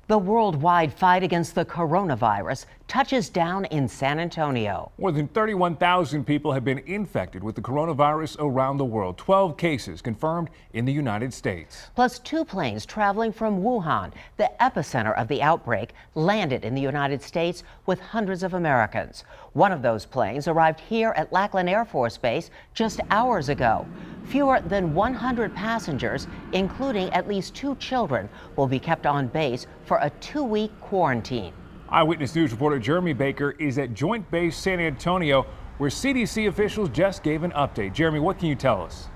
The worldwide fight against the coronavirus touches down in San Antonio. More than 31,000 people have been infected with the coronavirus around the world. 12 cases confirmed in the United States. Plus, 2 planes traveling from Wuhan, the epicenter of the outbreak, landed in the United States with hundreds of Americans. One of those planes arrived here at Lackland Air Force Base just hours ago. Fewer than 100 passengers, including at least 2 children, will be kept on base for a 2-week quarantine. Eyewitness News reporter Jeremy Baker is at Joint Base San Antonio, where CDC officials just gave an update. Jeremy, what can you tell us?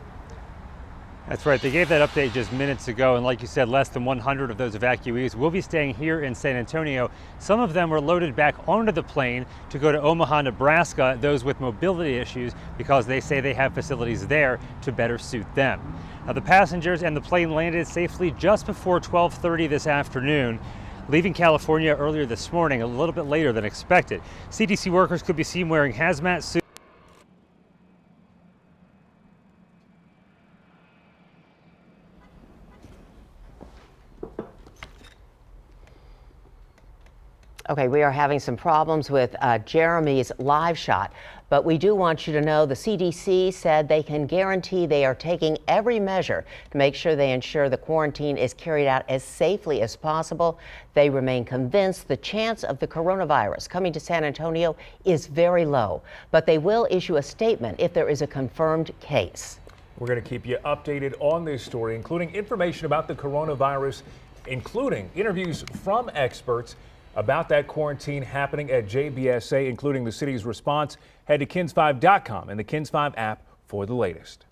That's right. They gave that update just minutes ago, and like you said, less than 100 of those evacuees will be staying here in San Antonio. Some of them were loaded back onto the plane to go to Omaha, Nebraska, those with mobility issues, because they say they have facilities there to better suit them. Now, the passengers and the plane landed safely just before 12:30 this afternoon, leaving California earlier this morning, a little bit later than expected. CDC workers could be seen wearing hazmat suits. Okay, we are having some problems with Jeremy's live shot, but we do want you to know the CDC said they can guarantee they are taking every measure to make sure they ensure the quarantine is carried out as safely as possible. They remain convinced the chance of the coronavirus coming to San Antonio is very low, but they will issue a statement if there is a confirmed case. We're going to keep you updated on this story, including information about the coronavirus, including interviews from experts about that quarantine happening at JBSA, including the city's response. Head to KENS5.com and the KENS5 app for the latest.